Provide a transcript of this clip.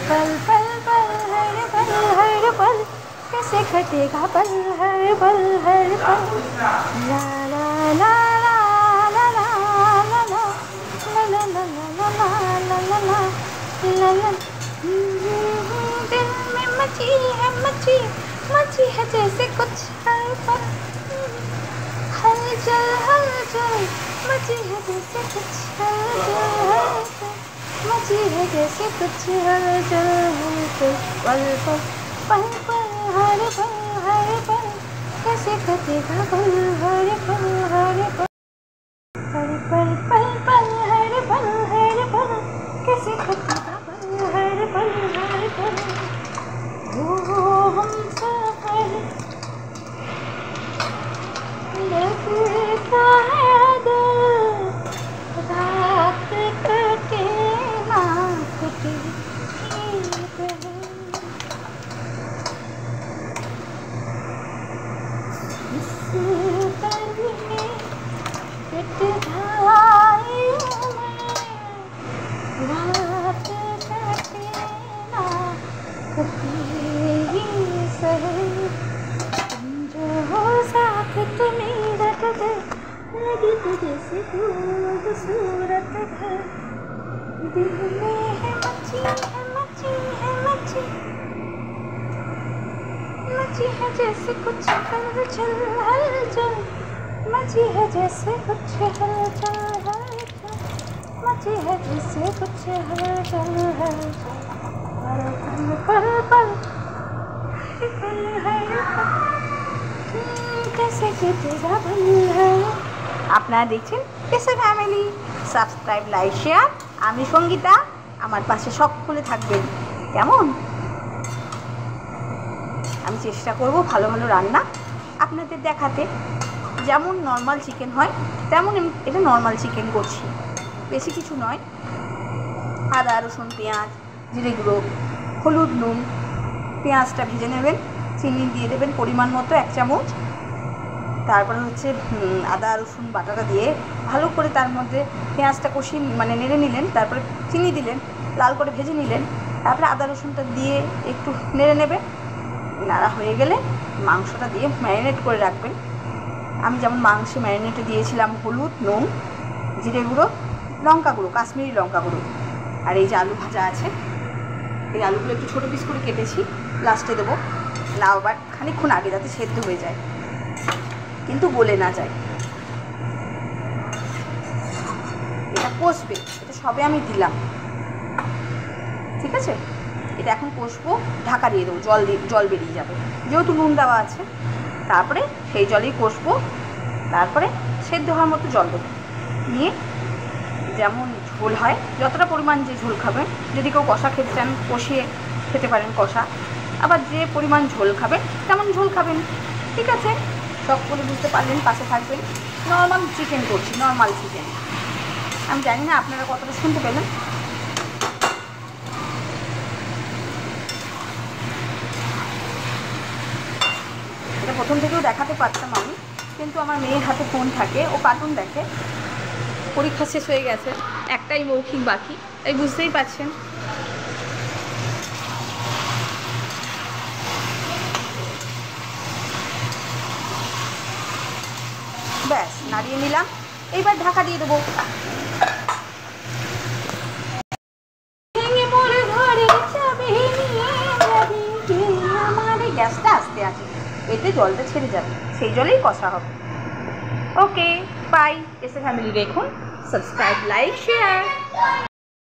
पल पल पल हर पल कैसे कटेगा पल हर पल ला ला ला ला ला ला ला ला ला ला ला ला ला ला। दिल में मची है जैसे कुछ हलचल हलचल मची है जैसे कुछ हलचल मची है जैसे कुछ हलचल पल पल पल पल हर पल कैसे कटेगा पल हर पल पल पल पल हर पल कैसे कटेगा पल हर पल वो हम सफर लगता है दिल रात कटे ना कटे इस तरी कट जाए रात कटे ना कटे सहे तुम जो हो साथ तुम्हें रख दे लगी तुझे से खूबसूरत है दिल में है मची है जैसे कुछ हलचल मची है जैसे कुछ हलचल मची है जैसे कुछ हलचल पल पल कैसे कटेगा पल है। আপনারা দেখছেন এসে ফ্যামিলি। Subscribe like share. আমি সঙ্গীতা, আমার পাশে সকলে থাকবেন কেমন। আমি চেষ্টা করব ভালো ভালো রান্না আপনাদের দেখাতে। যেমন নর্মাল চিকেন হয় তেমন এটা নর্মাল চিকেন করছি, বেশি কিছু নয়। আদা রসুন পেঁয়াজ জিরে গুঁড়ো হলুদ নুন, পেঁয়াজটা ভেজে নেবেন, চিনি দিয়ে দেবেন পরিমাণ মতো 1 চামচ। তারপরে হচ্ছে আদা রসুন বাটাটা দিয়ে ভালো করে তার মধ্যে পেঁয়াজটা কষিয়ে মানে নেড়ে নিলেন, তারপরে চিনি দিলেন, লাল করে ভেজে নিলেন, তারপরে আদা রসুনটা দিয়ে একটু নেড়ে নেবে। নাড়া হয়ে গেলে মাংসটা দিয়ে ম্যারিনেট করে রাখবেন। আমি যেমন মাংসে ম্যারিনেটে দিয়েছিলাম হলুদ নুন জিরে গুঁড়ো লঙ্কা গুঁড়ো কাশ্মীরি লঙ্কা গুঁড়ো, আর এই যে আলু ভাজা আছে এই আলুগুলো একটু ছোটো পিস করে কেটেছি, লাস্টে দেবো। নাওবার খানিকক্ষণ আগে যাতে সেদ্ধ হয়ে যায় কিন্তু গলে না যায়। এটা কষবে, এটা সবে আমি দিলাম, ঠিক আছে। এটা এখন কষবো, ঢাকা দিয়ে দেবো, জল বেরিয়ে যাবে যেহেতু নুন দেওয়া আছে। তারপরে সেই জলেই কষবো, তারপরে সেদ্ধ হওয়ার মতো জল দেবো, নিয়ে যেমন ঝোল হয় যতটা পরিমাণ যে ঝোল খাবেন, যদি কেউ কষা খেতে চান কষিয়ে খেতে পারেন কষা, আবার যে পরিমাণ ঝোল খাবেন তেমন ঝোল খাবেন, ঠিক আছে। সব করে বুঝতে পারলেন, পাশে থাকবেন। নর্মাল চিকেন করছি, নর্মাল চিকেন। আমি জানি না আপনারা কতটা শুনতে পেলেন। এটা প্রথম থেকেও দেখাতে পারতাম আমি, কিন্তু আমার মেয়ের হাতে ফোন থাকে, ও কার্টুন দেখে, পরীক্ষা শেষ হয়ে গেছে, একটাই মৌখিক বাকি, তাই বুঝতেই পারছেন। ব্যাস নাড়িয়ে নিলাম, এইবার ঢাকা দিয়ে দেবো। গ্যাসটা আস্তে আছে, এতে জলটা ছেড়ে যাবে, সেই জলেই কষা হবে। Okay bye. এসে ফ্যামিলি দেখুন, সাবস্ক্রাইব লাইক শেয়ার।